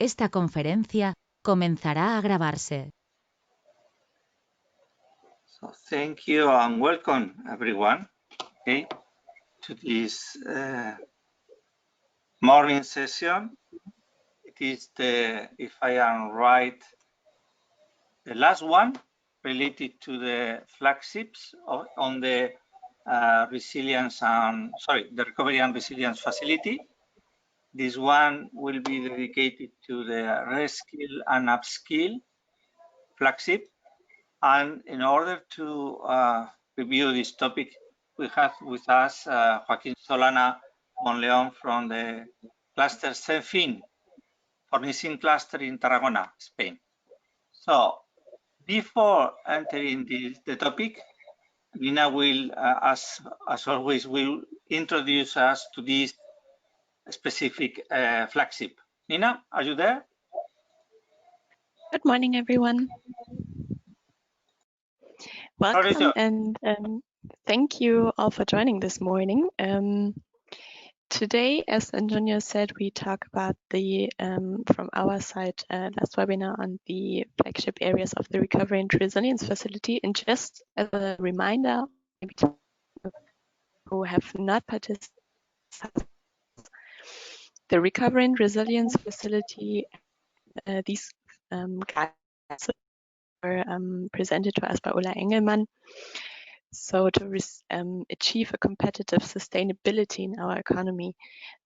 Esta conferencia comenzará a grabarse. So thank you and welcome everyone, okay, to this morning session. It is if I am right, the last one related to the flagships on the the recovery and resilience facility. This one will be dedicated to the Reskill and Upskill flagship. And in order to review this topic, we have with us Joaquín Solana Monleón from the cluster CEFIN, Fornicin cluster in Tarragona, Spain. So before entering the topic, Nina will, as always, will introduce us to this specific flagship. Nina, are you there? Good morning, everyone. Welcome and thank you all for joining this morning. Today, as Antonio said, we talk about the, from our side, last webinar on the flagship areas of the Recovery and Resilience Facility. And just as a reminder, maybe who have not participated, the Recovery and Resilience Facility, these guides were presented to us by Ulla Engelmann. So to achieve a competitive sustainability in our economy,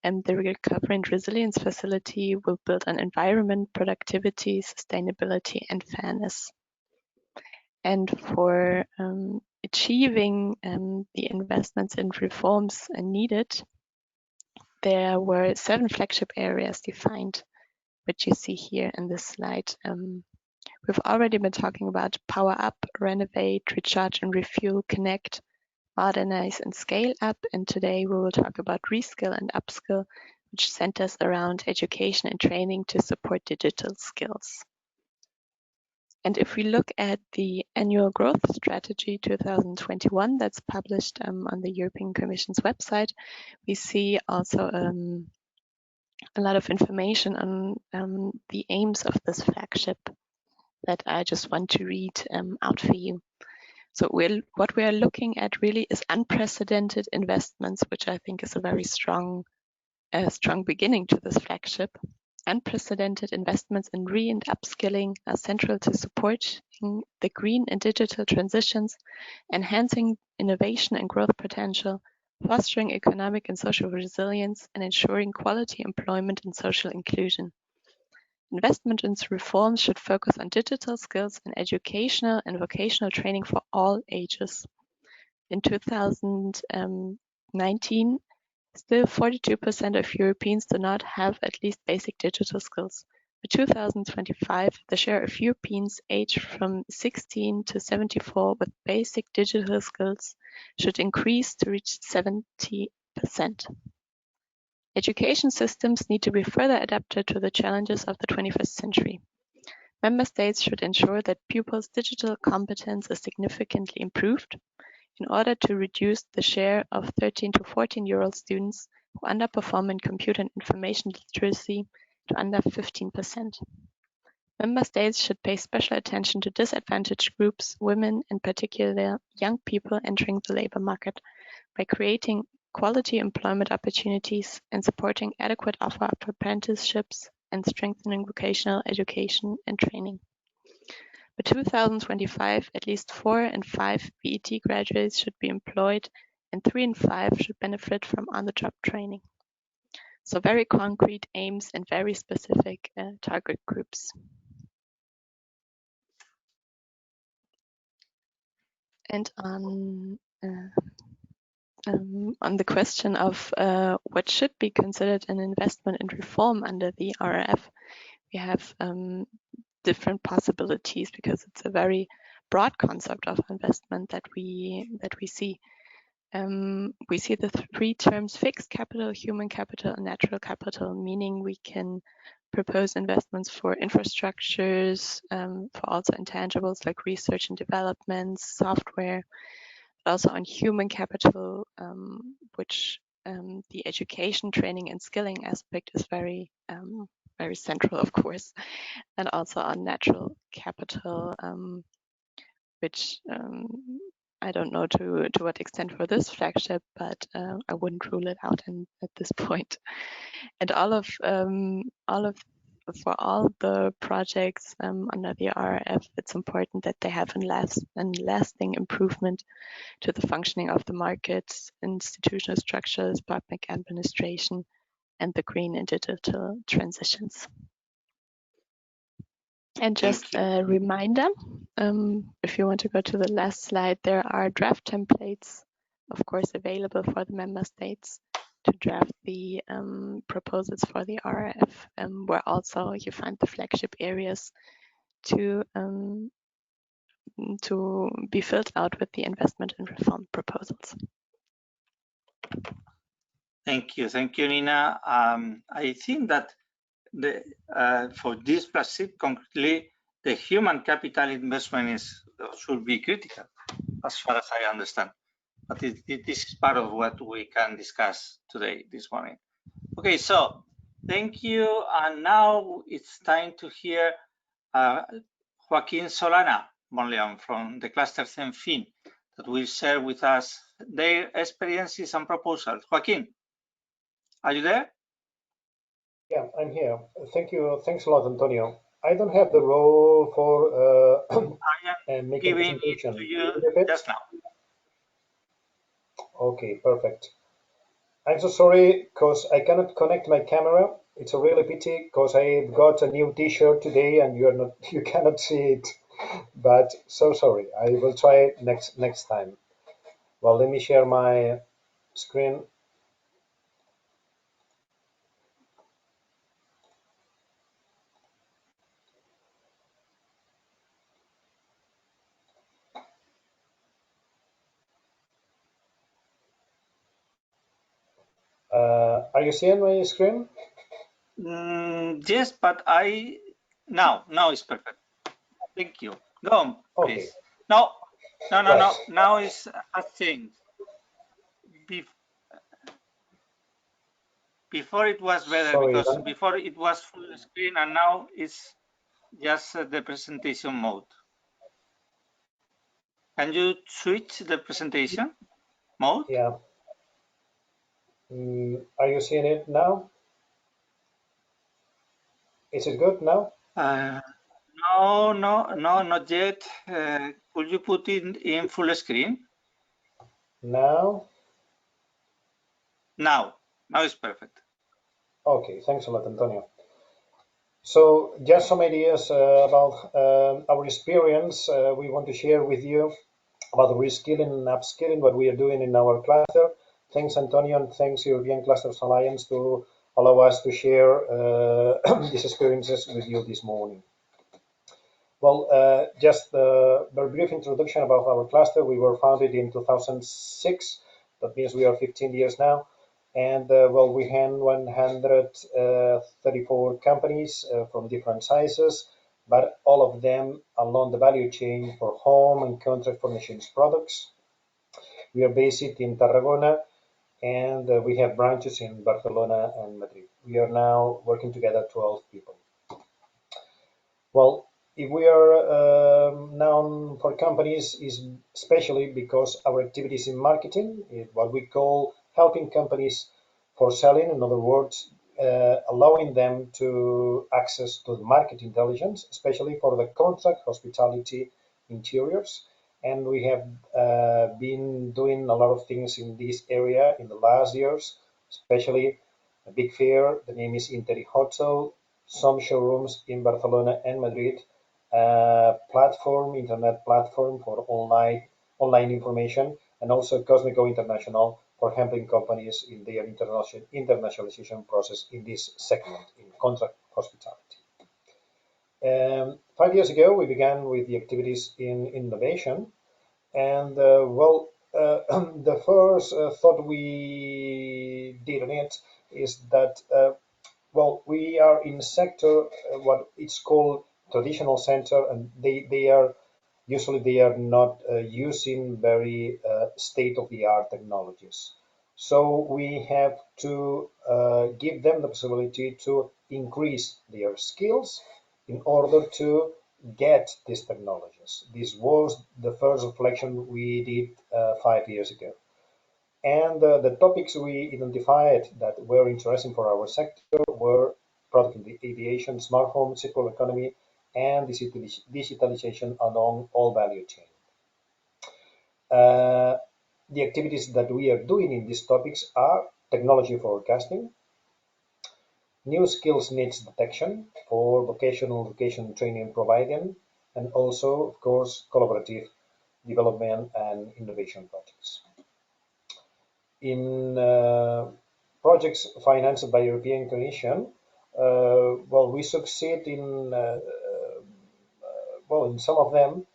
the Recovery and Resilience Facility will build on environment, productivity, sustainability, and fairness. And for achieving the investments and reforms needed, there were 7 flagship areas defined, which you see here in this slide. We've already been talking about power up, renovate, recharge and refuel, connect, modernize and scale up. And today we will talk about reskill and upskill, which centers around education and training to support digital skills. And if we look at the annual growth strategy 2021 that's published on the European Commission's website, we see also a lot of information on the aims of this flagship that I just want to read out for you. So what we are looking at really is unprecedented investments, which I think is a very strong beginning to this flagship. Unprecedented investments in re and upskilling are central to supporting the green and digital transitions, enhancing innovation and growth potential, fostering economic and social resilience, and ensuring quality employment and social inclusion. Investment in reforms should focus on digital skills and educational and vocational training for all ages. In 2019, still 42% of Europeans do not have at least basic digital skills. By 2025, the share of Europeans aged from 16 to 74 with basic digital skills should increase to reach 70%. Education systems need to be further adapted to the challenges of the 21st century. Member states should ensure that pupils' digital competence is significantly improved in order to reduce the share of 13 to 14-year-old students who underperform in computer and information literacy to under 15%. Member states should pay special attention to disadvantaged groups, women, in particular young people entering the labor market, by creating quality employment opportunities and supporting adequate offer of apprenticeships and strengthening vocational education and training. By 2025, at least 4 and 5 BET graduates should be employed and 3 and 5 should benefit from on-the-job training. So very concrete aims and very specific target groups. And on the question of what should be considered an investment and reform under the RRF, we have different possibilities because it's a very broad concept of investment that we see. We see the 3 terms: fixed capital, human capital, and natural capital, meaning we can propose investments for infrastructures, for also intangibles like research and development, software, but also on human capital, which the education, training, and skilling aspect is very very central, of course, and also on natural capital, which I don't know to what extent for this flagship, but I wouldn't rule it out at this point. And for all the projects under the RRF, it's important that they have a lasting improvement to the functioning of the markets, institutional structures, public administration, and the green and digital transitions. And just a reminder, if you want to go to the last slide, there are draft templates, of course, available for the member states to draft the proposals for the RRF, where also you find the flagship areas to be filled out with the investment and reform proposals. Thank you, Nina. I think that for this flagship concretely, the human capital investment should be critical, as far as I understand. But this is part of what we can discuss today, this morning. Okay, so thank you. And now it's time to hear Joaquin Solana Monleon from the cluster Zenfin that will share with us their experiences and proposals. Joaquin, are you there? Yeah, I'm here. Thank you. Thanks a lot, Antonio. I don't have the role for making a presentation. To you just now. Okay, perfect. I'm so sorry because I cannot connect my camera. It's a really pity because I got a new T-shirt today and you cannot see it. But so sorry. I will try next time. Well, let me share my screen. Are you seeing my screen? Yes, but now it's perfect. Thank you. Go on, please. No. Now it's a thing. Before it was better. Sorry, because before it was full screen and now it's just the presentation mode. Can you switch the presentation mode? Yeah. Are you seeing it now? Is it good now? No, not yet. Could you put it in full screen? Now? Now it's perfect. Okay, thanks a lot, Antonio. So just some ideas about our experience we want to share with you about reskilling and upskilling, what we are doing in our cluster. Thanks, Antonio, and thanks, European Clusters Alliance, to allow us to share these experiences with you this morning. Well, just a very brief introduction about our cluster. We were founded in 2006. That means we are 15 years now. And well, we have 134 companies from different sizes, but all of them along the value chain for home and contract furnishings products. We are based in Tarragona, and we have branches in Barcelona and Madrid. We are now working together, 12 people. Well, if we are known for companies, is especially because our activities in marketing, what we call helping companies for selling, in other words, allowing them to access to the market intelligence, especially for the contract, hospitality, interiors. And we have been doing a lot of things in this area in the last years, especially a big fair. The name is Interi Hotel, some showrooms in Barcelona and Madrid, internet platform for online information, and also Cosmico International for helping companies in their internationalization process in this segment, in contract hospitality. 5 years ago, we began with the activities in innovation, and well, the first thought we did on it is that well, we are in sector what it's called traditional center, and they are not using very state-of-the-art technologies. So we have to give them the possibility to increase their skills in order to get these technologies. This was the first reflection we did 5 years ago. And the topics we identified that were interesting for our sector were product aviation, smart home, circular economy, and digitalization along all value chain. The activities that we are doing in these topics are technology forecasting, new skills needs detection for vocational education training providing, and also, of course, collaborative development and innovation projects. In projects financed by European Commission, well, we succeed in in some of them.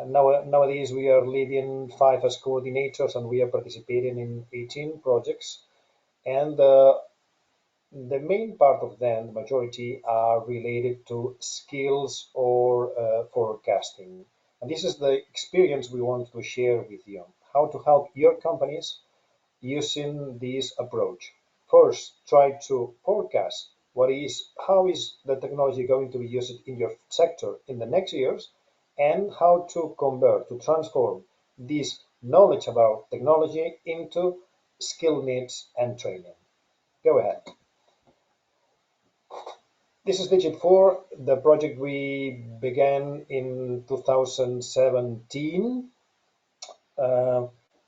Nowadays, we are leading 5 as coordinators, and we are participating in 18 projects. And the main part of them, the majority, are related to skills or forecasting. And this is the experience we want to share with you, how to help your companies using this approach. First, try to forecast how is the technology going to be used in your sector in the next years, and how to convert, to transform this knowledge about technology into skill needs and training. Go ahead. This is Digit 4, the project we began in 2017.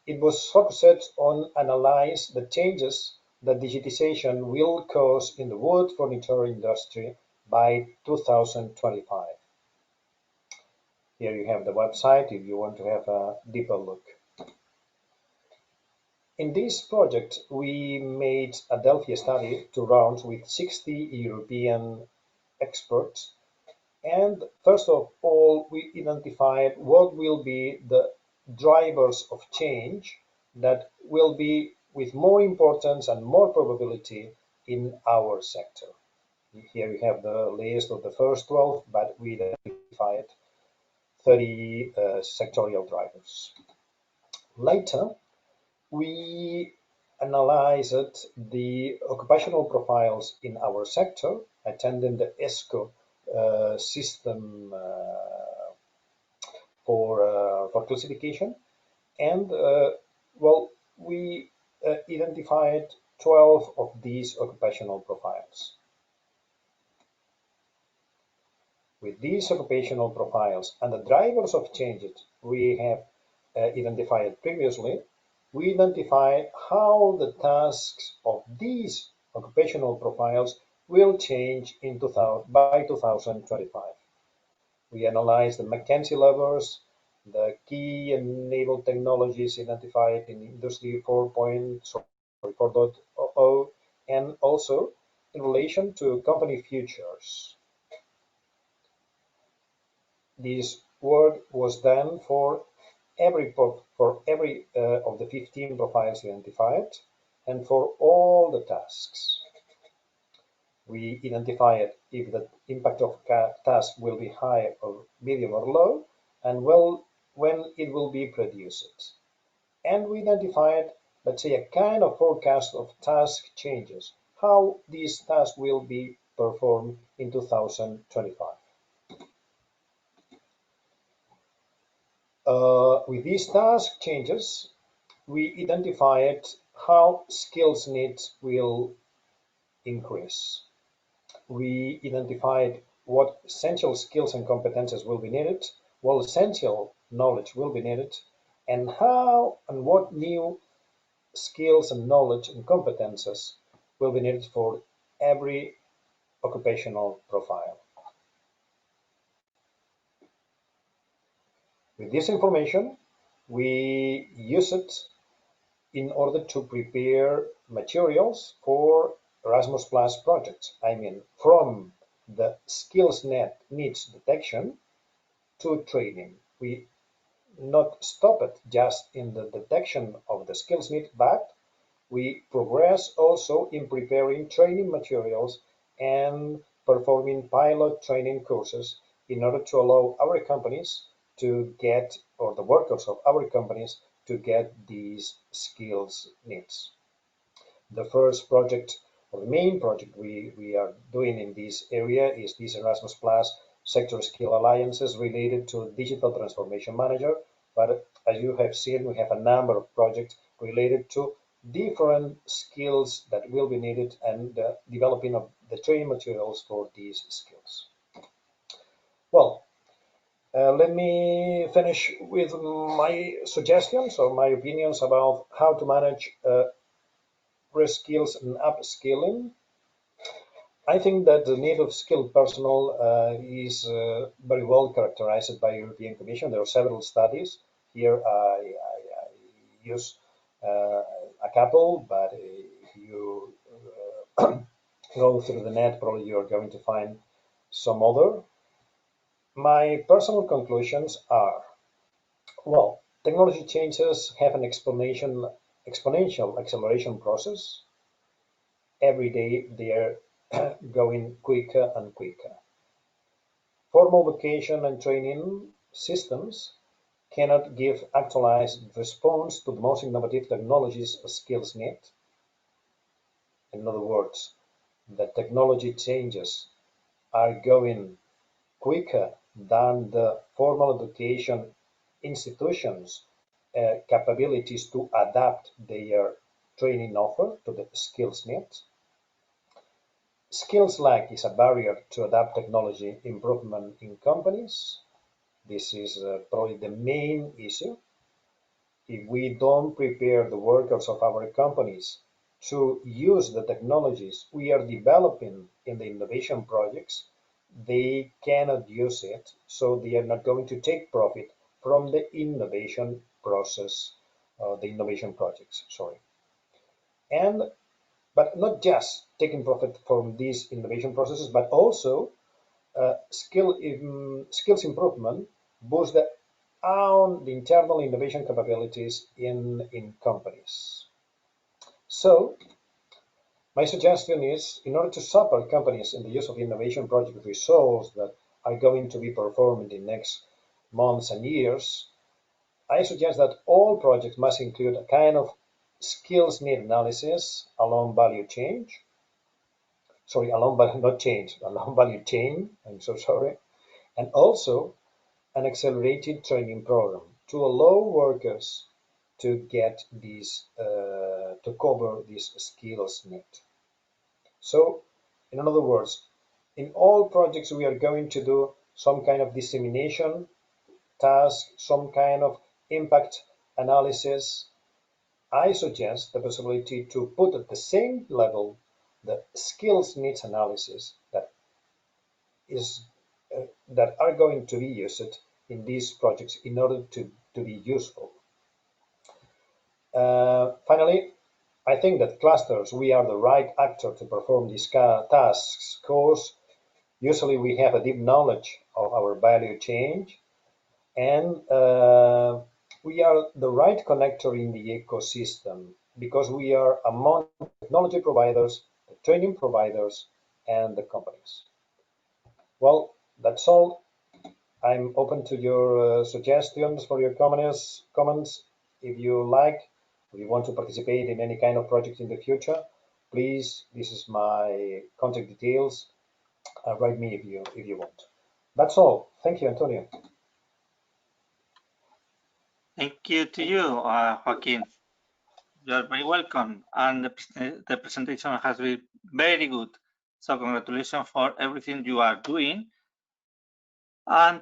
It was focused on analyze the changes that digitization will cause in the wood furniture industry by 2025. Here you have the website if you want to have a deeper look. In this project, we made a Delphi study 2 rounds with 60 European experts. And first of all, we identified what will be the drivers of change that will be with more importance and more probability in our sector. Here you have the list of the first 12, but we identified 30 sectorial drivers. Later, we analyzed the occupational profiles in our sector, attending the ESCO system for classification, and well, we identified 12 of these occupational profiles. With these occupational profiles and the drivers of changes we have identified previously, we identify how the tasks of these occupational profiles will change by 2025. We analyze the McKinsey levers, the key enabled technologies identified in Industry 4.0, and also in relation to company futures. This work was done for every of the 15 profiles identified and for all the tasks. We identified if the impact of task will be high or medium or low, and when it will be produced. And we identified, let's say, a kind of forecast of task changes, how these tasks will be performed in 2025. With these task changes, we identified how skills needs will increase. We identified what essential skills and competences will be needed, what essential knowledge will be needed, and how and what new skills and knowledge and competences will be needed for every occupational profile. With this information, we use it in order to prepare materials for Erasmus Plus projects. I mean, from the skills needs detection to training. We not stop it just in the detection of the skills need, but we progress also in preparing training materials and performing pilot training courses in order to allow our companies to get, or the workers of our companies to get these skills needs. The first project Well, the main project we are doing in this area is this Erasmus Plus Sector Skill Alliances related to Digital Transformation Manager. But as you have seen, we have a number of projects related to different skills that will be needed and developing of the training materials for these skills. Well, let me finish with my suggestions or my opinions about how to manage reskills and upskilling. I think that the need of skilled personnel is very well characterized by European Commission. There are several studies. Here I use a couple, but if you go through the net, probably you are going to find some other. My personal conclusions are, well, technology changes have an exponential acceleration process. Every day they are going quicker and quicker. Formal vocation and training systems cannot give actualized response to the most innovative technologies skills need. In other words, the technology changes are going quicker than the formal education institutions' capabilities to adapt their training offer to the skills needs. Skills lack is a barrier to adapt technology improvement in companies. This is probably the main issue. If we don't prepare the workers of our companies to use the technologies we are developing in the innovation projects, they cannot use it, so they are not going to take profit from the innovation process, the innovation projects, sorry. But not just taking profit from these innovation processes, but also skills improvement boosts the internal innovation capabilities in companies. So my suggestion is, in order to support companies in the use of innovation project results that are going to be performed in the next months and years, I suggest that all projects must include a kind of skills need analysis along value chain. Sorry, along value chain. I'm so sorry. And also an accelerated training program to allow workers to get these, to cover these skills need. So, in other words, in all projects we are going to do some kind of dissemination task, some kind of impact analysis. I suggest the possibility to put at the same level the skills needs analysis that are going to be used in these projects in order to be useful. Finally, I think that clusters, we are the right actor to perform these tasks because usually we have a deep knowledge of our value chain and we are the right connector in the ecosystem because we are among technology providers, the training providers, and the companies. Well, that's all. I'm open to your suggestions for your comments. If you like, if you want to participate in any kind of project in the future, please, this is my contact details. Write me if you want. That's all. Thank you, Antonio. Thank you to you, Joaquin. You are very welcome. And the presentation has been very good. So congratulations for everything you are doing. And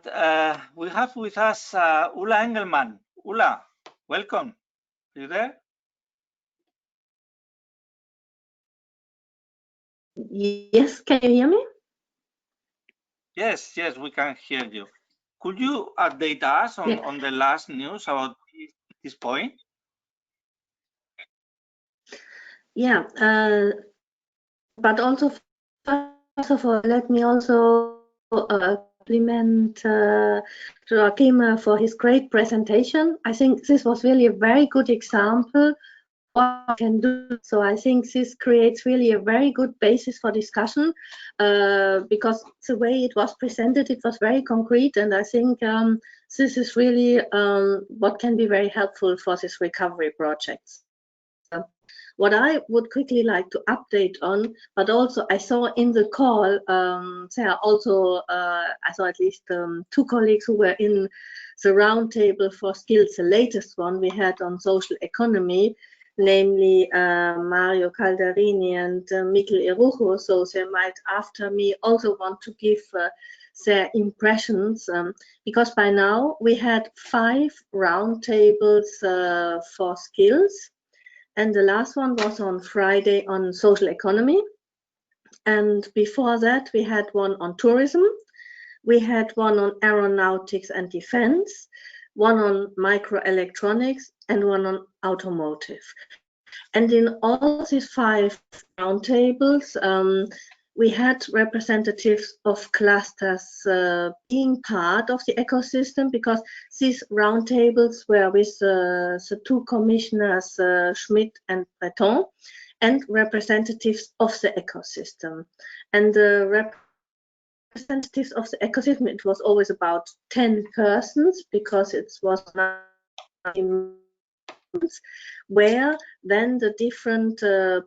we have with us Ulla Engelmann. Ulla, welcome. Are you there? Yes, can you hear me? Yes, we can hear you. Could you update us on the last news about this point? Yeah, but also first of all, let me also compliment Joaquin for his great presentation. I think this was really a very good example what we can do. So I think this creates really a very good basis for discussion because the way it was presented, it was very concrete, and I think this is really what can be very helpful for this recovery projects. What I would quickly like to update on, but also I saw in the call, there are also, I saw at least 2 colleagues who were in the roundtable for skills, the latest one we had on social economy, namely Mario Calderini and Mikel Erujo. So they might, after me, also want to give their impressions, because by now we had 5 roundtables for skills, and the last one was on Friday on social economy, and before that we had one on tourism, we had one on aeronautics and defense, one on microelectronics, and one on automotive. And in all these 5 roundtables, we had representatives of clusters being part of the ecosystem, because these roundtables were with the 2 commissioners, Schmidt and Breton, and representatives of the ecosystem. And the representatives of the ecosystem, it was always about 10 persons, because it was where then the different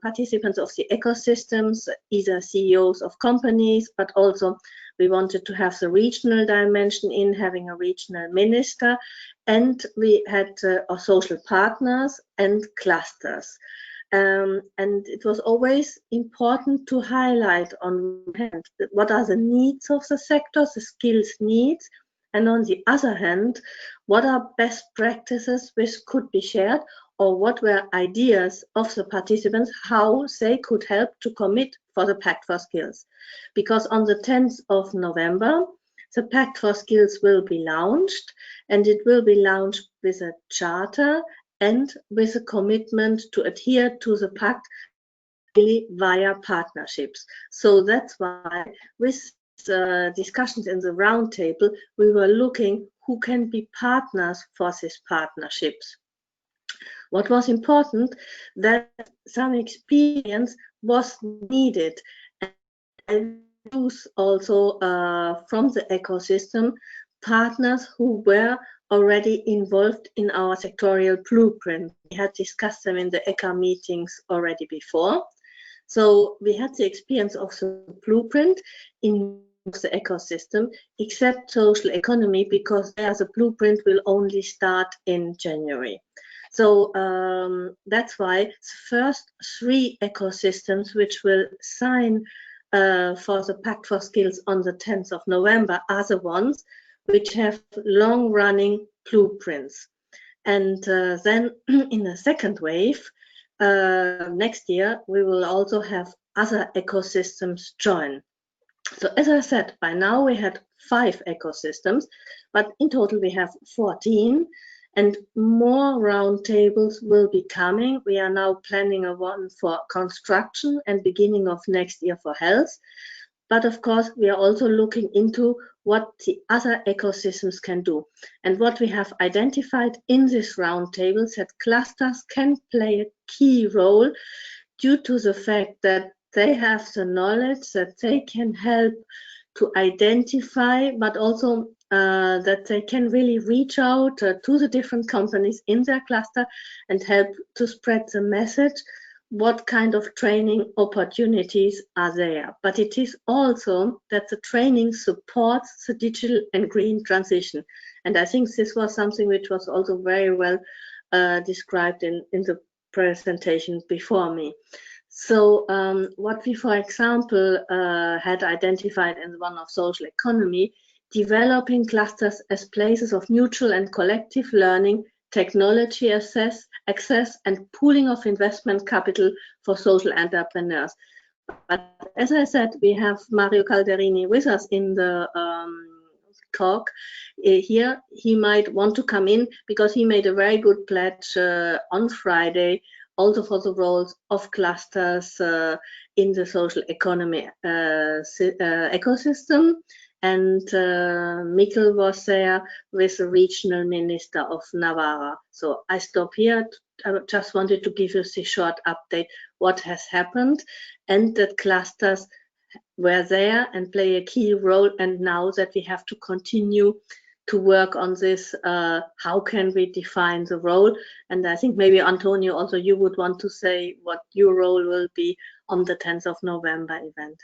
participants of the ecosystems, either CEOs of companies, but also we wanted to have the regional dimension in having a regional minister, and we had our social partners and clusters. And it was always important to highlight on hand what are the needs of the sector, the skills needs, and on the other hand, what are best practices which could be shared, or what were ideas of the participants, how they could help to commit for the Pact for Skills. Because on the 10th of November, the Pact for Skills will be launched, and it will be launched with a charter and with a commitment to adhere to the Pact via partnerships. So that's why with discussions in the roundtable, we were looking who can be partners for these partnerships. What was important, that some experience was needed, and use also from the ecosystem partners who were already involved in our sectorial blueprint. We had discussed them in the ECA meetings already before. So we had the experience of the blueprint in the ecosystem, except social economy, because there the blueprint will only start in January. So that's why the first 3 ecosystems which will sign for the Pact for Skills on the 10th of November are the ones which have long-running blueprints. And then in the second wave, next year, we will also have other ecosystems join. So as I said, by now we had 5 ecosystems, but in total we have 14, and more roundtables will be coming. We are now planning a one for construction and beginning of next year for health. But of course, we are also looking into what the other ecosystems can do. And what we have identified in this roundtable is that clusters can play a key role due to the fact that they have the knowledge, that they can help to identify, but also that they can really reach out to the different companies in their cluster and help to spread the message, what kind of training opportunities are there. But it is also that the training supports the digital and green transition. And I think this was something which was also very well described in the presentation before me. So what we, for example, had identified in one of social economy, developing clusters as places of mutual and collective learning, technology access, and pooling of investment capital for social entrepreneurs. But as I said, we have Mario Calderini with us in the talk here. He might want to come in because he made a very good pledge on Friday, also for the roles of clusters in the social economy ecosystem. And Mikel was there with the regional minister of Navarra. So I stop here. I just wanted to give you a short update what has happened, and that clusters were there and play a key role, and now that we have to continue work on this. How can we define the role? And I think maybe Antonio, also you would want to say what your role will be on the 10th of November event.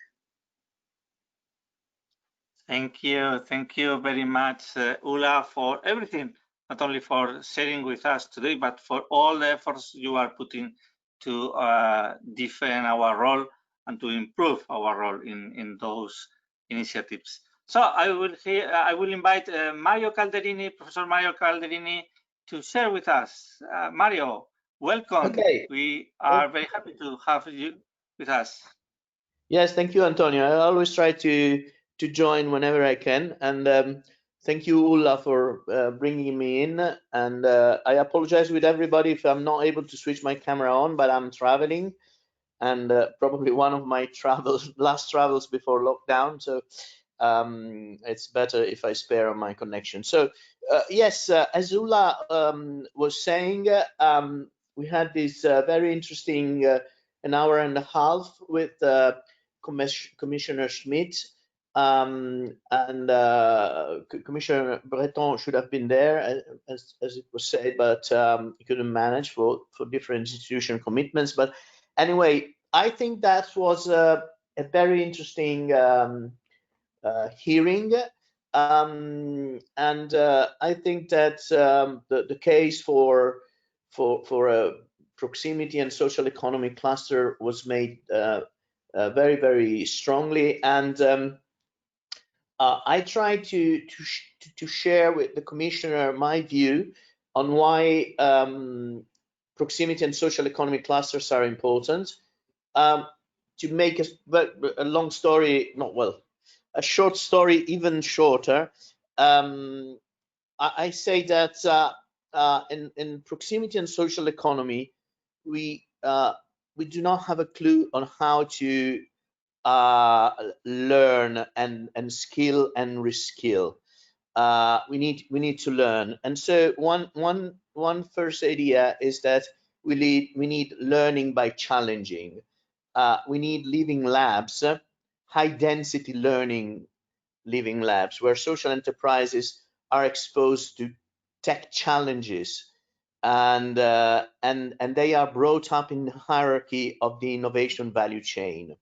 Thank you very much, Ula, for everything, not only for sharing with us today, but for all the efforts you are putting to defend our role and to improve our role in those initiatives. So I will invite Mario Calderini, Professor Mario Calderini, to share with us. Mario, welcome. Okay. We are very happy to have you with us. Yes, thank you, Antonio. I always try to join whenever I can, and thank you, Ulla, for bringing me in. And I apologize with everybody if I'm not able to switch my camera on, but I'm traveling, and probably one of my last travels before lockdown. So it's better if I spare on my connection. So yes, as Ulla was saying, we had this very interesting an hour and a half with Commissioner Schmidt, and Commissioner Breton should have been there, as it was said, but he couldn't manage for different institution commitments. But anyway, I think that was a very interesting hearing, and I think that the case for a proximity and social economy cluster was made very, very strongly, and I tried to share with the commissioner my view on why proximity and social economy clusters are important. To make a long story, a short story even shorter, I say that in proximity and social economy, we do not have a clue on how to learn and skill and reskill. We need to learn, and so one first idea is that we need learning by challenging. We need living labs, high density learning living labs, where social enterprises are exposed to tech challenges, and they are brought up in the hierarchy of the innovation value chain.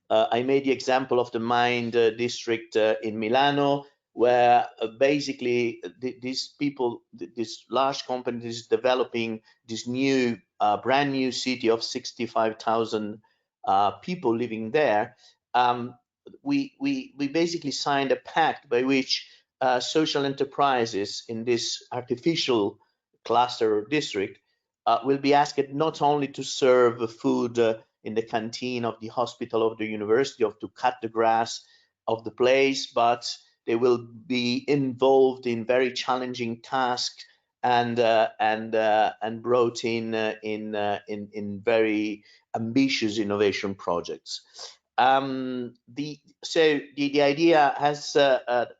I made the example of the Mind district in Milano, where basically these people, this large company is developing this new, brand new city of 65,000 people living there. We basically signed a pact by which social enterprises in this artificial cluster or district will be asked not only to serve food in the canteen of the hospital of the university, of to cut the grass of the place, but they will be involved in very challenging tasks and brought in very ambitious innovation projects. The idea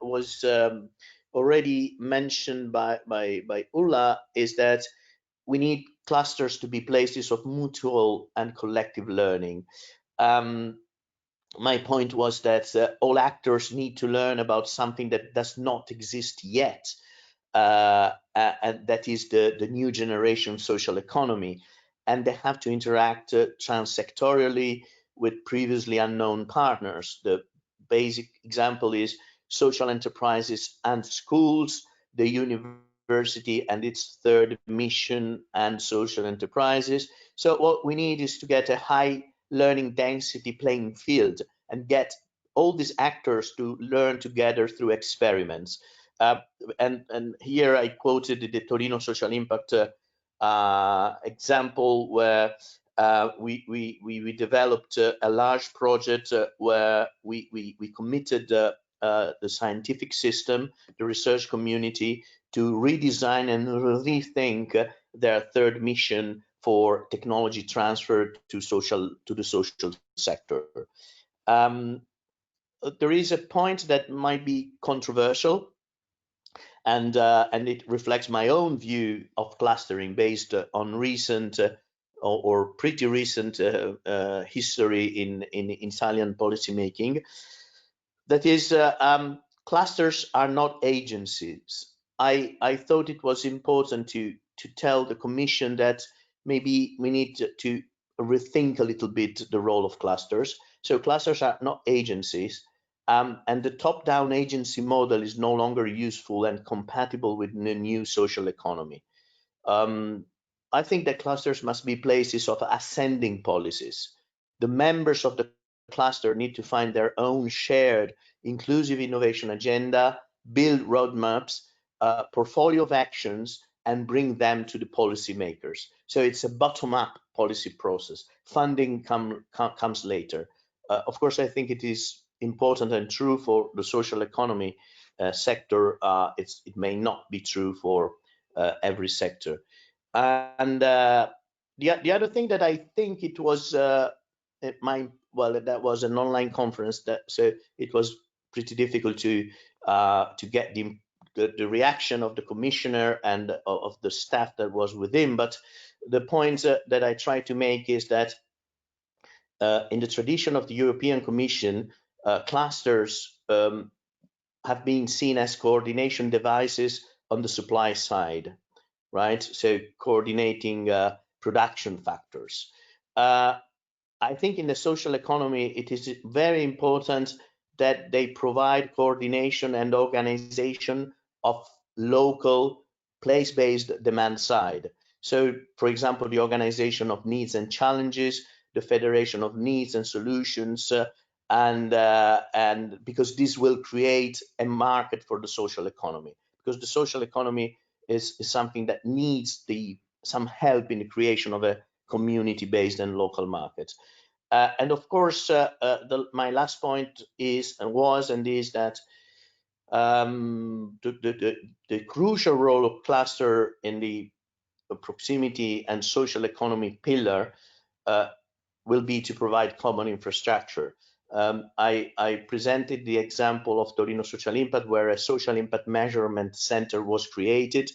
was already mentioned by Ulla, is that we need clusters to be places of mutual and collective learning. My point was that all actors need to learn about something that does not exist yet, and that is the new generation social economy, and they have to interact transsectorially with previously unknown partners. The basic example is social enterprises and schools, the university and its third mission, and social enterprises. So what we need is to get a high learning density playing field and get all these actors to learn together through experiments. And here I quoted the Torino social impact example, where we developed a large project where we committed the scientific system, the research community, to redesign and rethink their third mission for technology transfer to the social sector. There is a point that might be controversial, and it reflects my own view of clustering based on recent or pretty recent history in Italian policymaking. That is, clusters are not agencies. I thought it was important to tell the Commission that maybe we need to rethink a little bit the role of clusters. So clusters are not agencies, and the top-down agency model is no longer useful and compatible with the new social economy. I think that clusters must be places of ascending policies. The members of the cluster need to find their own shared inclusive innovation agenda, build roadmaps, portfolio of actions, and bring them to the policymakers. So it's a bottom-up policy process. Funding comes later. Of course, I think it is important and true for the social economy sector. It may not be true for every sector. And the other thing that I think it was that was an online conference, so it was pretty difficult to get the reaction of the commissioner and of the staff that was with him. But the point that I try to make is that in the tradition of the European Commission, clusters have been seen as coordination devices on the supply side, right? So coordinating production factors. I think in the social economy, it is very important that they provide coordination and organization of local place-based demand side. So, for example, the organization of needs and challenges, the federation of needs and solutions, and because this will create a market for the social economy, because the social economy is something that needs some help in the creation of a community-based and local market. And of course, my last point is that the crucial role of cluster in the proximity and social economy pillar will be to provide common infrastructure. I presented the example of Torino Social Impact, where a social impact measurement center was created,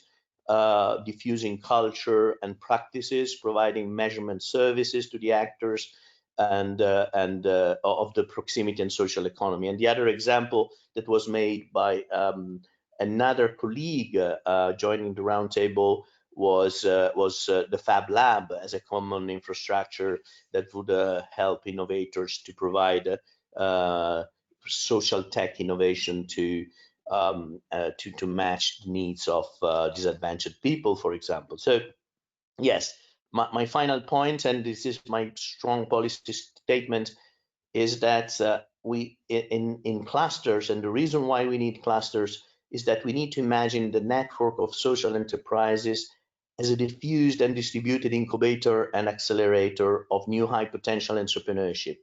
diffusing culture and practices, providing measurement services to the actors and of the proximity and social economy. And the other example that was made by another colleague joining the roundtable was the Fab Lab as a common infrastructure that would help innovators to provide social tech innovation to match the needs of disadvantaged people, for example. So yes, my final point, and this is my strong policy statement, is that we in clusters, and the reason why we need clusters is that we need to imagine the network of social enterprises as a diffused and distributed incubator and accelerator of new high potential entrepreneurship.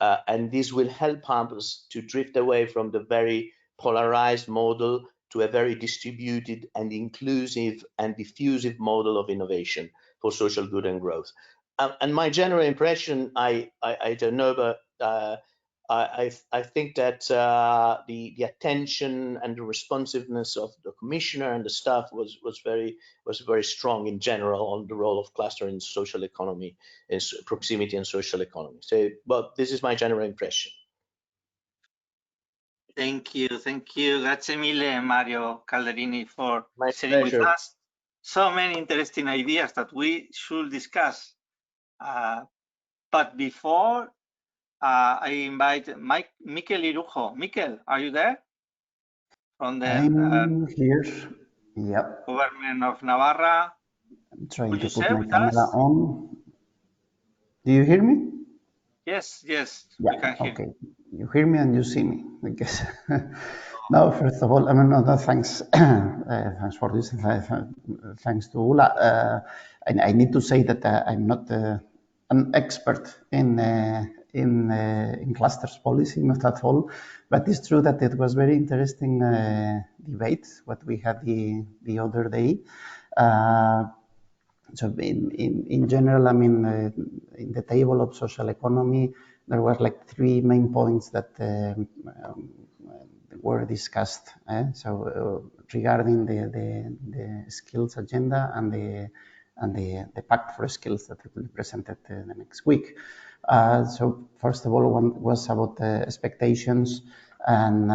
And this will help us to drift away from the very polarized model to a very distributed and inclusive and diffusive model of innovation for social good and growth. And my general impression, I don't know, but I think that the attention and the responsiveness of the commissioner and the staff was very strong in general on the role of cluster in social economy, in proximity and social economy. So, but this is my general impression. Thank you. Grazie mille, Mario Calderini, for My sharing pleasure. with us so many interesting ideas that we should discuss. But before, I invite Mikel Irujo. Mikel, are you there? From the here. Yep. government of Navarra. I'm trying Would to you put share my with camera us? on. Do you hear me? Yes, Yeah. we can hear. Okay. You hear me and you see me, I guess. No, first of all, I mean, no, thanks. Thanks for this. Thanks to Ula. I need to say that I'm not an expert in clusters policy, not at all. But it's true that it was very interesting debate what we had the other day. So in general, I mean, in the table of social economy, there were like three main points that were discussed. So regarding the skills agenda and the pact for skills that will be presented the next week. So first of all, one was about the expectations, and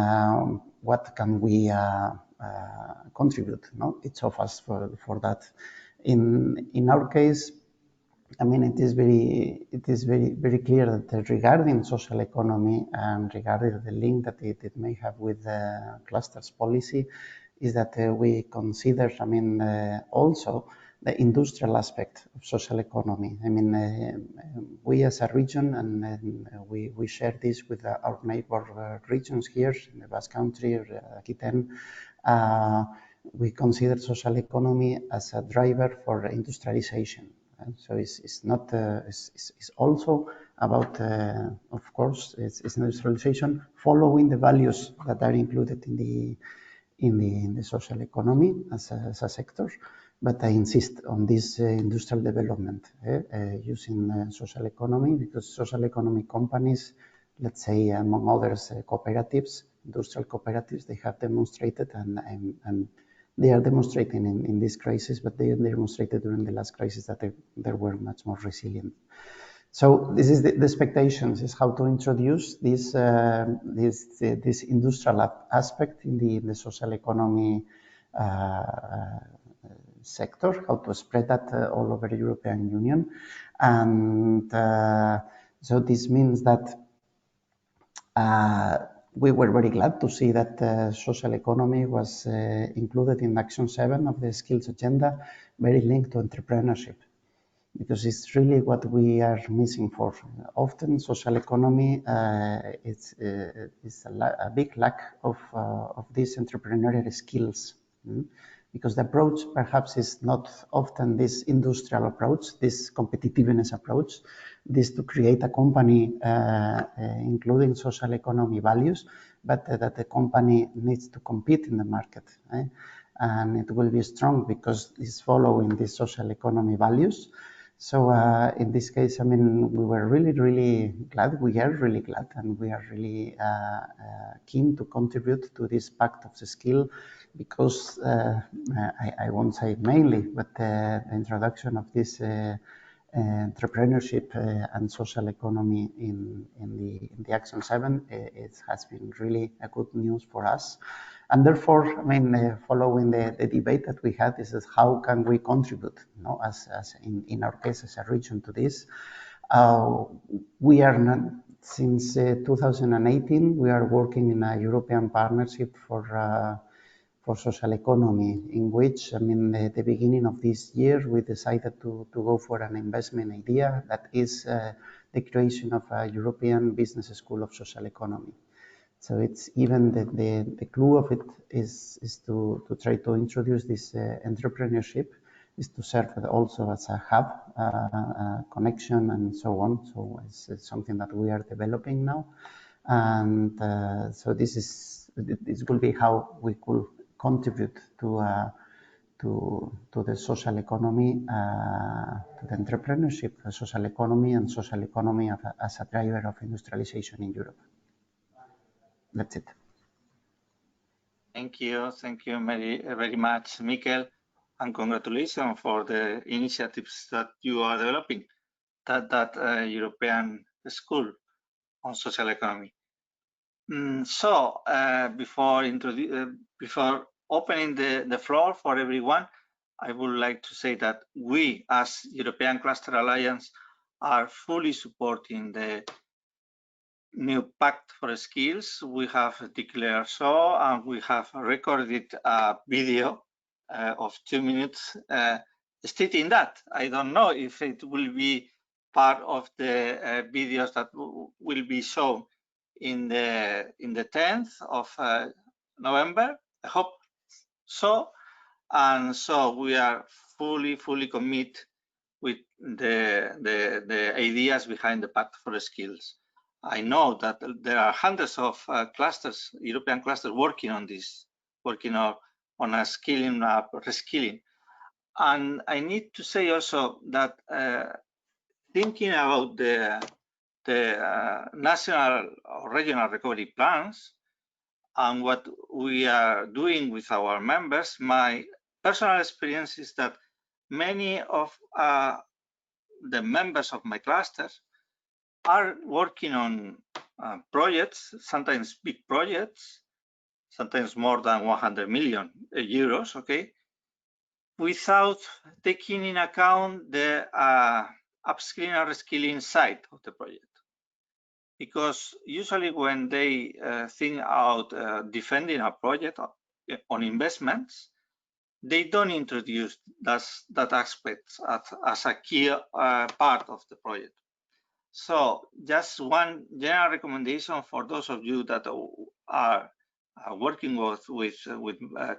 what can we contribute, no? Each of us for that. In our case, I mean, it is very clear that regarding social economy and regarding the link that it may have with the clusters policy, is that we consider, I mean, also the industrial aspect of social economy. I mean, we as a region, and we share this with our neighbor regions here in the Basque Country or Aquitaine, we consider social economy as a driver for industrialization. So it's not. It's also about, of course, it's industrialization following the values that are included in the social economy as a sector. But I insist on this industrial development using social economy, because social economy companies, let's say among others, cooperatives, industrial cooperatives, they have demonstrated and they are demonstrating in this crisis, but they demonstrated during the last crisis that they were much more resilient. So this is the expectations, is how to introduce this this industrial aspect in the social economy sector, how to spread that all over the European Union. And so this means that we were very glad to see that social economy was included in Action 7 of the Skills Agenda, very linked to entrepreneurship, because it's really what we are missing for. Often social economy is a big lack of these entrepreneurial skills. Because the approach perhaps is not often this industrial approach, this competitiveness approach, this to create a company including social economy values, but that the company needs to compete in the market. And it will be strong because it's following these social economy values. So in this case, I mean, we were really glad, we are really glad, and we are really keen to contribute to this Pact of the Skill, because I won't say mainly, but the introduction of this entrepreneurship and social economy in the Action 7, it has been really a good news for us. And therefore, I mean, following the debate that we had, is how can we contribute, you know, as in our case as a region to this. We are not, since 2018, we are working in a European partnership for social economy, in which, I mean, at the beginning of this year, we decided to go for an investment idea that is the creation of a European Business School of Social Economy. So it's even the clue of it is to try to introduce this entrepreneurship, is to serve also as a hub, connection, and so on. So it's something that we are developing now, and so this will be how we could contribute to the social economy, to the entrepreneurship, the social economy, and social economy as a driver of industrialization in Europe. That's it. Thank you very much, Mikel, and congratulations for the initiatives that you are developing, that European School on Social Economy. So before opening the floor for everyone, I would like to say that we, as European Cluster Alliance, are fully supporting the new Pact for Skills. We have declared so, and we have recorded a video of 2 minutes stating that. I don't know if it will be part of the videos that will be shown in the 10th of November. I hope so. And so we are fully committed with the ideas behind the Pact for Skills. I know that there are hundreds of clusters, European clusters, working on this, working on a skilling, reskilling. And I need to say also that thinking about the national or regional recovery plans and what we are doing with our members, my personal experience is that many of the members of my clusters are working on projects, sometimes big projects, sometimes more than 100 million euros, okay, without taking in account the upskilling and reskilling side of the project. Because usually when they think about defending a project on investments, they don't introduce that aspect as a key part of the project. So just one general recommendation for those of you that are working with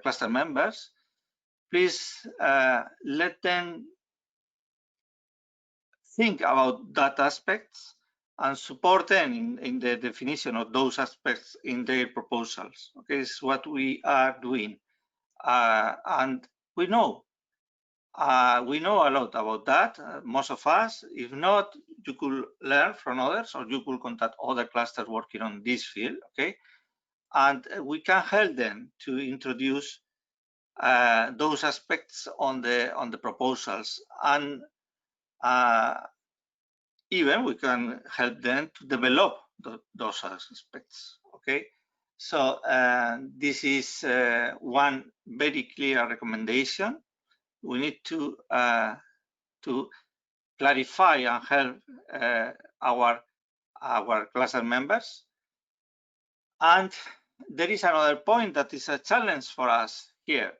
cluster members, please let them think about that aspects and support them in the definition of those aspects in their proposals. Okay, it's what we are doing, and we know a lot about that. Most of us. If not, you could learn from others, or you could contact other clusters working on this field. Okay, and we can help them to introduce those aspects on the proposals, and even we can help them to develop those aspects. Okay, so this is one very clear recommendation. We need to clarify and help our cluster members. And there is another point that is a challenge for us here.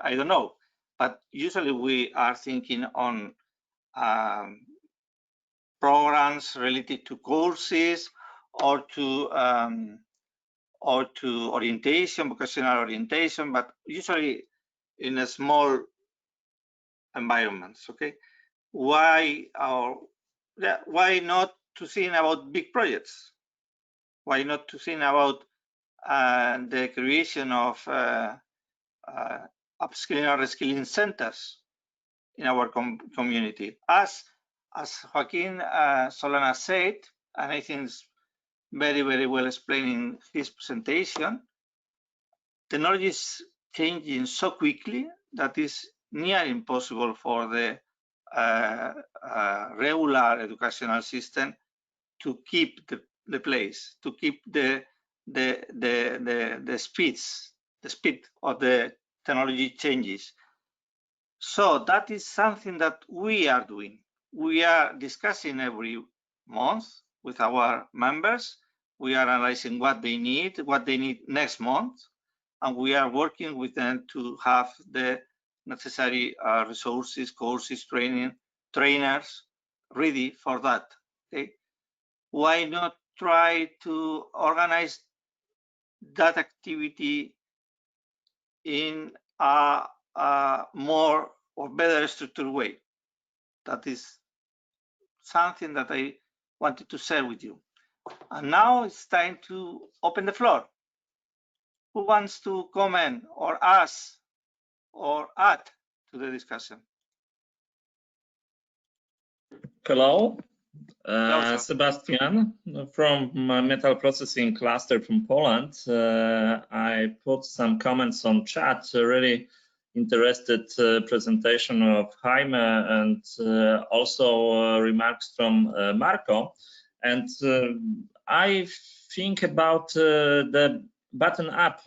I don't know, but usually we are thinking on programs related to courses or to orientation, vocational orientation, but usually in a small environments. Okay, why not to think about big projects? Why not to think about the creation of upskilling or reskilling centers in our community? As Joaquin Solana said, and I think it's very, very well explained in his presentation, technology is changing so quickly that it's near impossible for the regular educational system to keep the place, to keep the speed of the technology changes. So that is something that we are doing. We are discussing every month with our members. We are analyzing what they need next month, and we are working with them to have the necessary resources, courses, trainers ready for that. Okay, why not try to organize that activity in a more or better structured way? That is something that I wanted to share with you. And now it's time to open the floor. Who wants to comment or ask or add to the discussion? Hello, Hello, Sebastian from Metal Processing Cluster from Poland. I put some comments on chat. Really interested presentation of Jaime and also remarks from Marco. And I think about the button-up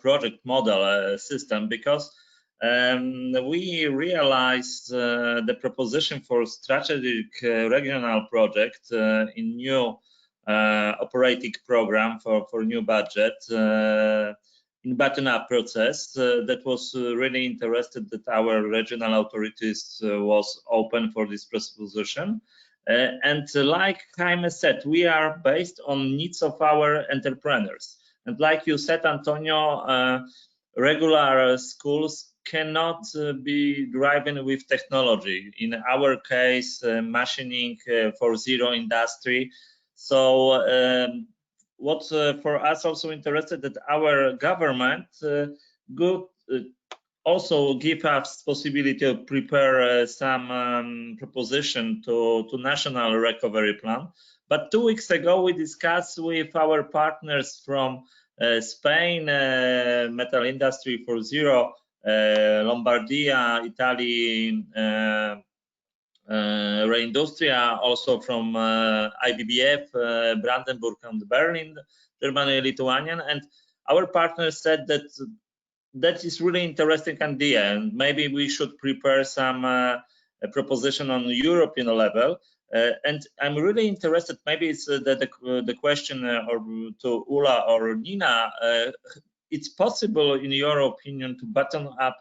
project model system, because we realized the proposition for strategic regional project in new operating program for new budget in button-up process that was really interested that our regional authorities was open for this proposition. And like Jaime said, we are based on needs of our entrepreneurs. And like you said, Antonio, regular schools cannot be driven with technology. In our case, machining for zero industry. So what for us also interested that our government could also give us possibility to prepare some proposition to national recovery plan. But 2 weeks ago we discussed with our partners from Spain, Metal Industry for Zero, Lombardia, Italy, Reindustria, also from IBBF, Brandenburg and Berlin, Germany, Lithuanian, and our partners said that that is really interesting idea, and maybe we should prepare some a proposition on European level. And I'm really interested. Maybe it's the question or to Ula or Nina. It's possible, in your opinion, to button up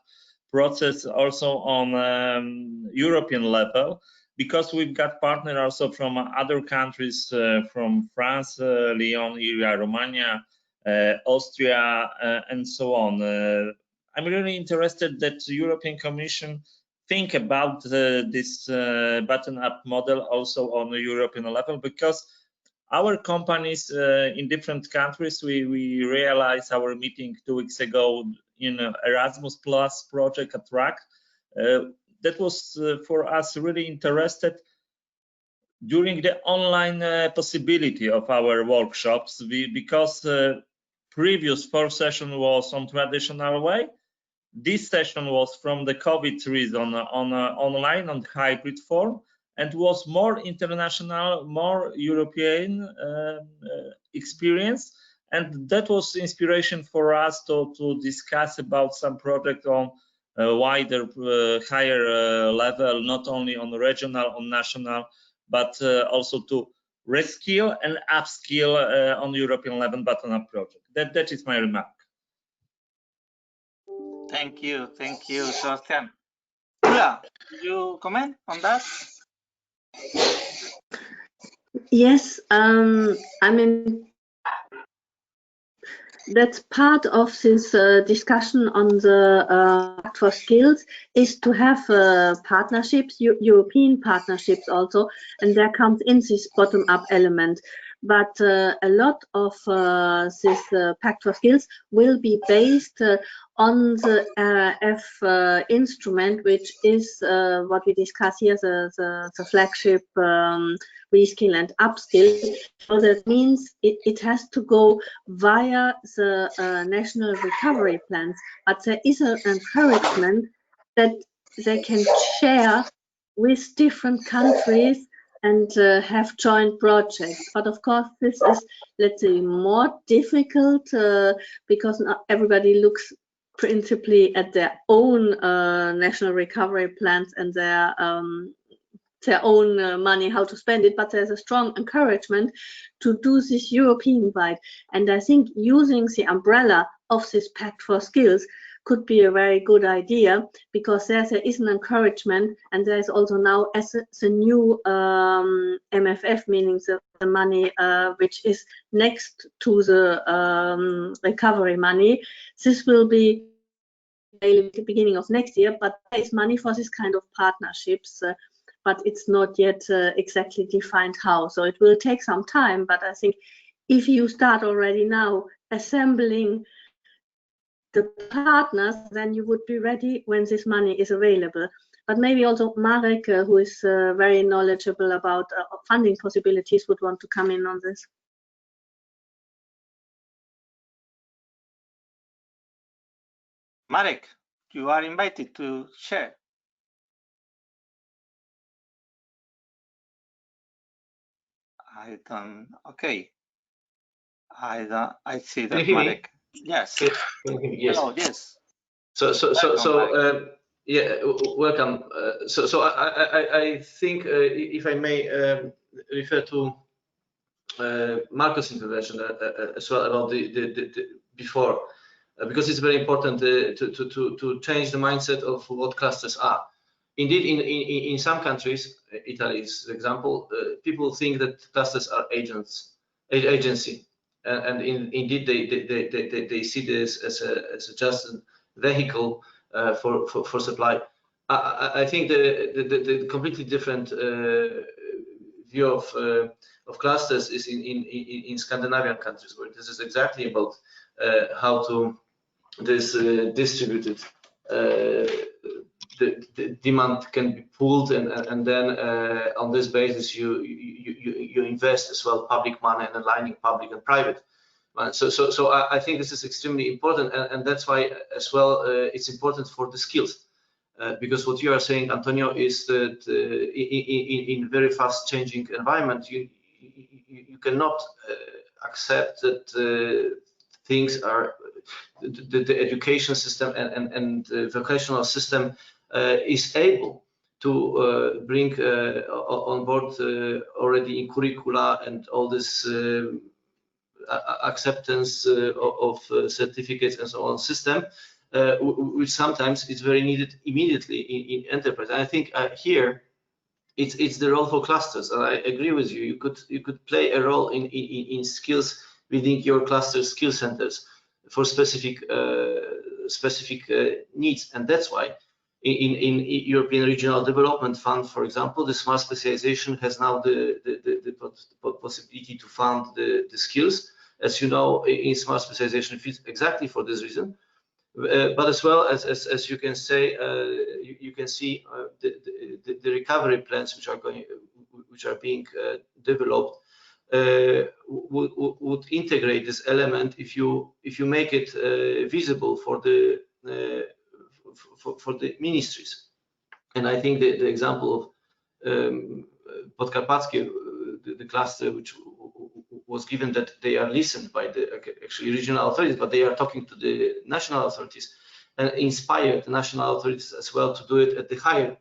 process also on European level, because we've got partners also from other countries, from France, Lyon area, Romania, Austria, and so on. I'm really interested that the European Commission think about this button-up model also on the European level, because our companies in different countries, we realized our meeting 2 weeks ago in Erasmus Plus project at RAC. That was for us really interested during the online possibility of our workshops, because previous 4 session was on traditional way. This session was from the COVID reason on online on hybrid form, and was more international, more European experience, and that was inspiration for us to discuss about some project on a wider, higher level, not only on regional, on national, but also to reskill and upskill on European level button-up project. That is my remark. Thank you, Sebastian. Ula, did you comment on that? Yes, I mean, that's part of this discussion on the Act for Skills, is to have partnerships, European partnerships also, and there comes in this bottom-up element. But a lot of this Pact for Skills will be based on the RRF instrument, which is what we discuss here, the flagship Reskill and Upskill. So that means it has to go via the national recovery plans, but there is an encouragement that they can share with different countries and have joint projects. But of course, this is, let's say, more difficult because not everybody looks principally at their own national recovery plans and their own money, how to spend it, but there's a strong encouragement to do this European-wide. And I think using the umbrella of this Pact for Skills could be a very good idea, because there is an encouragement, and there is also now, as the new MFF, meaning the money which is next to the recovery money, this will be at the beginning of next year, but there is money for this kind of partnerships, but it's not yet exactly defined how. So it will take some time, but I think if you start already now assembling the partners, then you would be ready when this money is available. But maybe also Marek, who is very knowledgeable about funding possibilities, would want to come in on this. Marek, you are invited to share. Okay. I see that, Marek. Yes. Yes. Hello, yes. Yeah, welcome. So I think if I may refer to Marco's intervention as well about the before, because it's very important to change the mindset of what clusters are. Indeed, in some countries, Italy is an example, people think that clusters are agency, and indeed they see this as just a vehicle for supply. I think the completely different view of clusters is in Scandinavian countries, where this is exactly about how to this distributed the demand can be pooled, and then on this basis you invest as well public money and aligning public and private. So I think this is extremely important, and that's why as well it's important for the skills. because what you are saying, Antonio, is that in very fast changing environment, you cannot accept that things are the education system and the vocational system is able to bring on board already in curricula and all this acceptance of certificates and so on system, which sometimes is very needed immediately in enterprise. And I think here it's the role for clusters. And I agree with you. You could play a role in skills within your cluster skill centers for specific needs, and that's why in European Regional Development Fund, for example, the smart specialization has now the possibility to fund the skills. As you know, in smart specialization fields, exactly for this reason. But as well as you can say, you can see the recovery plans which are being developed would integrate this element if you make it visible for the ministries. And I think the example of Podkarpackie, the cluster which was given, that they are listened by the actually regional authorities, but they are talking to the national authorities and inspired the national authorities as well to do it at the higher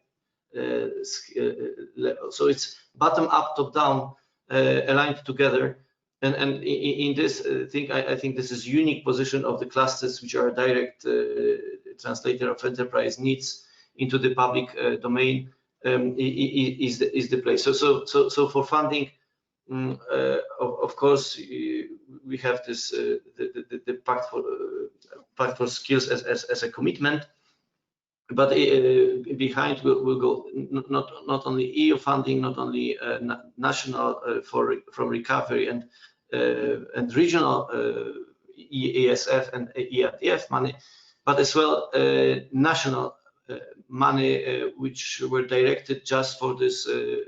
level. So it's bottom up, top down, aligned together. And in this thing, I think this is unique position of the clusters, which are direct translator of enterprise needs into the public domain, is the place. So for funding, of course, we have this the pact for skills as a commitment, but behind will go not only EU funding, not only national from recovery and regional ESF and ERDF money, but as well national money which were directed just for this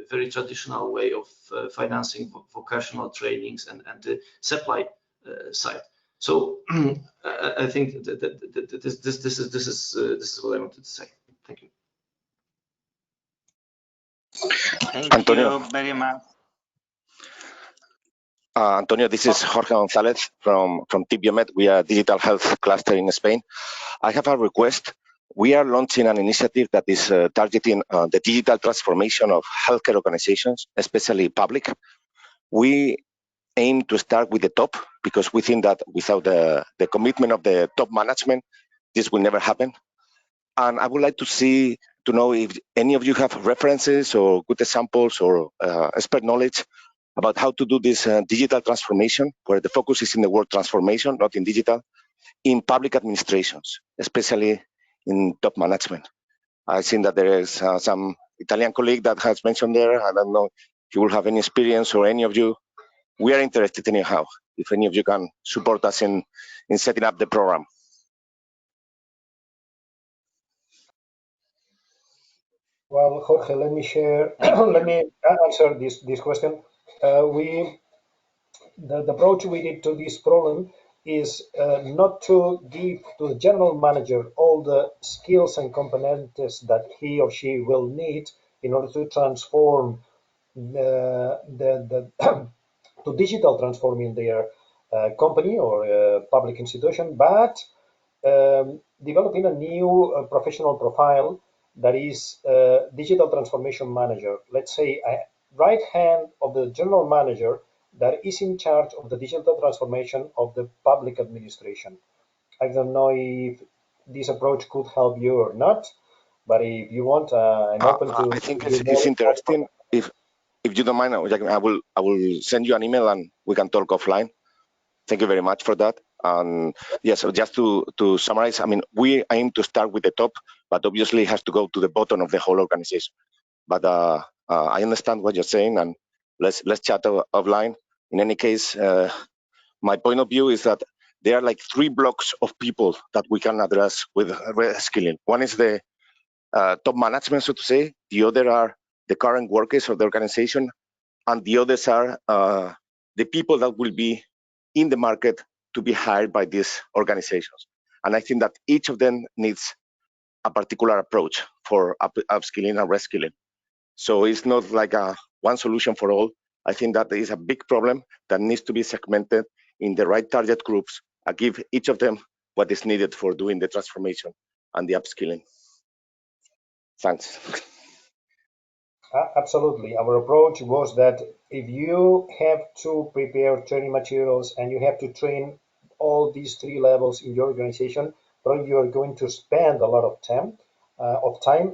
very traditional way of financing vocational trainings and the supply side. So I think that this is what I wanted to say. Thank you. Thank Antonio. you very much. Antonio, this is Jorge González from Tibiomed. We are a digital health cluster in Spain. I have a request. We are launching an initiative that is targeting the digital transformation of healthcare organizations, especially public. We aim to start with the top, because we think that without the commitment of the top management, this will never happen. And I would like to know if any of you have references or good examples or expert knowledge about how to do this digital transformation, where the focus is in the word transformation, not in digital, in public administrations, especially in top management. I've seen that there is some Italian colleague that has mentioned there. I don't know if you will have any experience, or any of you. We are interested anyhow, if any of you can support us in setting up the program. Well, Jorge, let me share. Let me answer this question. The approach we did to this problem is not to give to the general manager all the skills and components that he or she will need in order to transform to digital transforming their company or public institution, but developing a new professional profile that is digital transformation manager. Let's say a right hand of the general manager that is in charge of the digital transformation of the public administration. I don't know if this approach could help you or not, but if you want, I'm open to. I think it's interesting. If you don't mind, I will send you an email and we can talk offline. Thank you very much for that. And yes, so just to summarize, I mean, we aim to start with the top, but obviously it has to go to the bottom of the whole organization. But I understand what you're saying, and let's chat offline. In any case, my point of view is that there are like 3 blocks of people that we can address with reskilling. One is the top management, so to say. The other are the current workers of the organization, and the others are the people that will be in the market to be hired by these organizations. And I think that each of them needs a particular approach for upskilling and reskilling. So it's not like a one solution for all. I think that there is a big problem that needs to be segmented in the right target groups and give each of them what is needed for doing the transformation and the upskilling. Thanks. Absolutely. Our approach was that if you have to prepare training materials and you have to train all these three levels in your organization, probably you are going to spend a lot of time,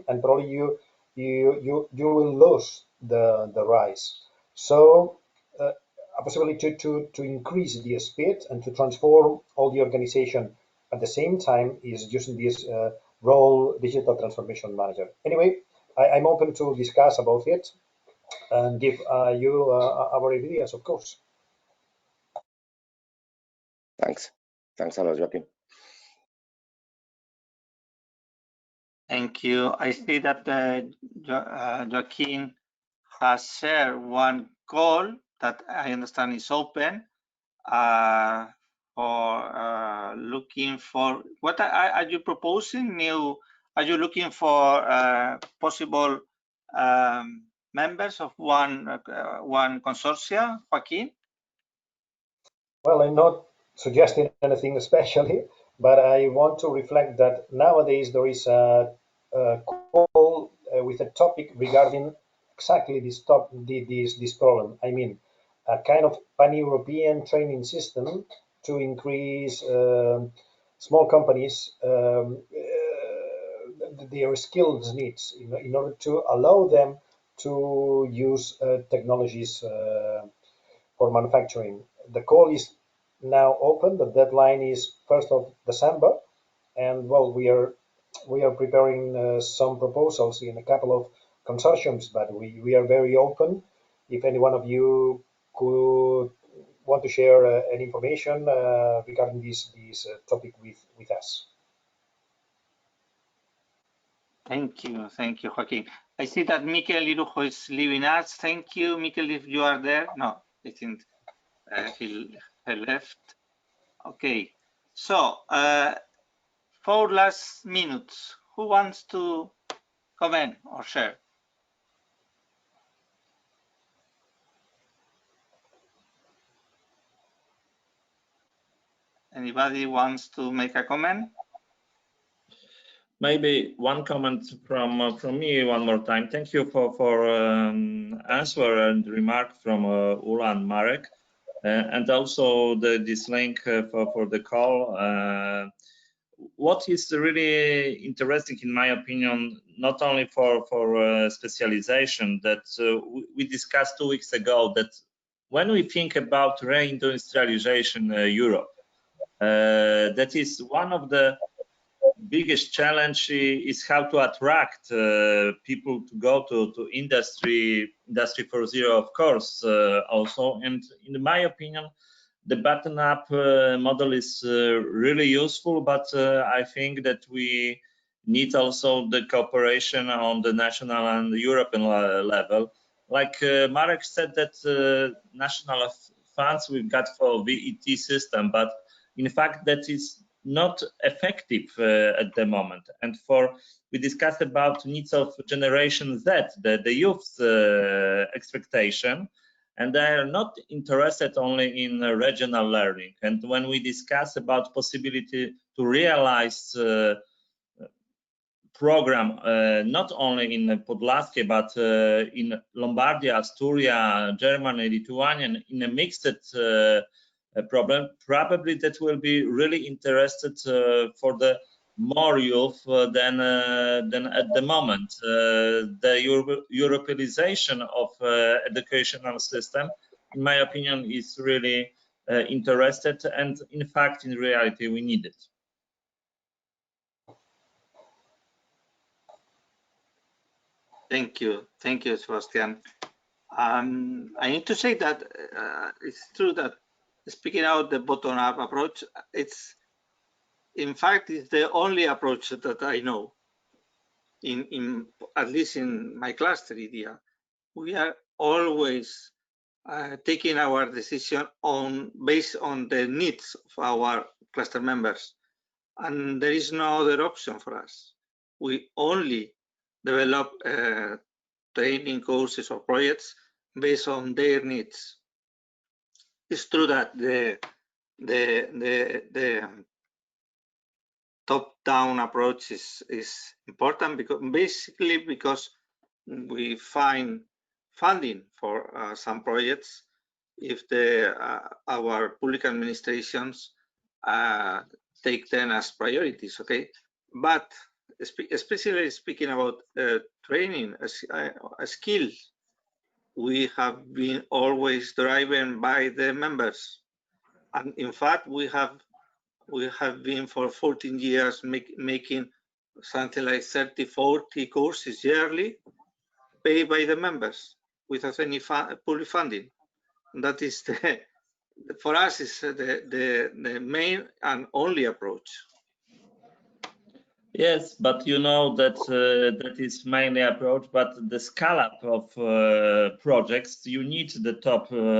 and probably you will lose the rise. So a possibility to increase the speed and to transform all the organization at the same time is using this role digital transformation manager. Anyway, I'm open to discuss about it and give you our ideas, of course. Thanks. Thanks a lot, Joaquin. Thank you. I see that Joaquin has shared one call that I understand is open for looking for what are you proposing new? Are you looking for possible members of one consortia, Joaquin? Well, I'm not suggesting anything especially, but I want to reflect that nowadays there is a call with a topic regarding exactly this problem. I mean, a kind of pan-European training system to increase small companies their skills needs in order to allow them to use technologies for manufacturing. The call is now open. The deadline is 1st of December, and well, we are preparing some proposals in a couple of consortiums, but we are very open. If any one of you could want to share any information regarding this topic with us. Thank you, Joaquin. I see that Mikel Irujo is leaving us. Thank you, Mikel, if you are there. No, I think he left. Okay, so 4 last minutes. Who wants to comment or share? Anybody wants to make a comment? Maybe one comment from me one more time. Thank you for answer and remark from Ula and Marek, and also this link for the call. What is really interesting, in my opinion, not only for specialization, that we discussed 2 weeks ago, that when we think about reindustrialization Europe, that is one of the biggest challenge is how to attract people to go to industry 4.0, of course, also. And in my opinion, the bottom-up model is really useful, but I think that we need also the cooperation on the national and European level. Like Marek said, that national funds we've got for VET system, but in fact that is not effective at the moment. And we discussed about needs of Generation Z, the youth's expectation, and they are not interested only in regional learning. And when we discuss about possibility to realize program not only in Podlaskie but in Lombardy, Asturia, Germany, Lithuania, in a mixed problem, probably that will be really interested for the more youth than at the moment. The Europeanization of educational system, in my opinion, is really interested, and in fact, in reality, we need it. Thank you, Sebastian. I need to say that it's true that speaking out the bottom-up approach, in fact, it's the only approach that I know. In at least in my cluster idea, we are always taking our decision based on the needs of our cluster members, and there is no other option for us. we only develop training courses or projects based on their needs. It's true that the top-down approach is important because we find funding for some projects if our public administrations take them as priorities, okay? But especially speaking about training, skills, we have been always driven by the members. And in fact, we have been for 14 years making something like 30, 40 courses yearly paid by the members without any public funding. And that is for us is the main and only approach. Yes, but you know that that is mainly approach, but the scale-up of projects, you need the top-down.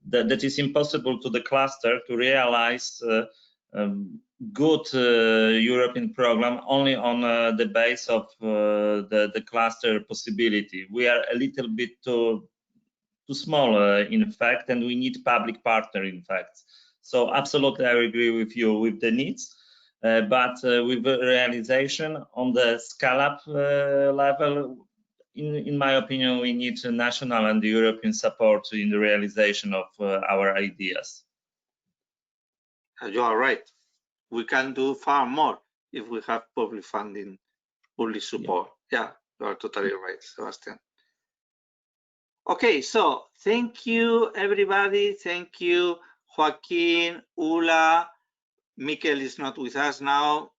That is impossible to the cluster to realize good European program only on the base of the cluster possibility. We are a little bit too small, in fact, and we need public partner, in fact. So absolutely, I agree with you with the needs, but with the realization on the scale-up level, in my opinion, we need national and European support in the realization of our ideas. You are right. We can do far more if we have public funding, public support. Yeah, you are totally right, Sebastian. Okay, so thank you, everybody. Thank you, Joaquin, Ula. Mikel is not with us now.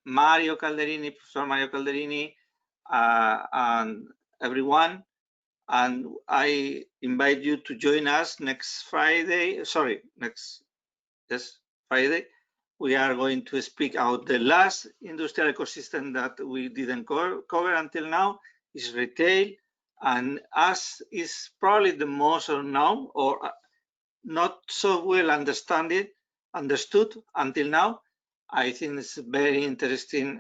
Mario Calderini, Professor Mario Calderini, and everyone. And I invite you to join us next Friday. Sorry, Friday. We are going to speak about the last industrial ecosystem that we didn't cover until now, is retail. And as is probably the most unknown or not so well understood until now, I think it's very interesting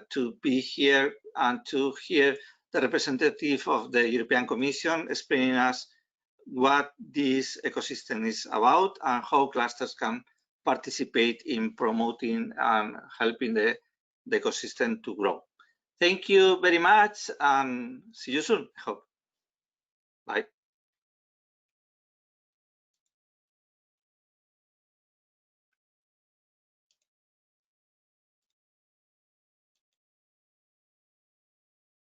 to be here and to hear the representative of the European Commission explaining us what this ecosystem is about and how clusters can participate in promoting and helping the ecosystem to grow. Thank you very much and see you soon, I hope. Bye.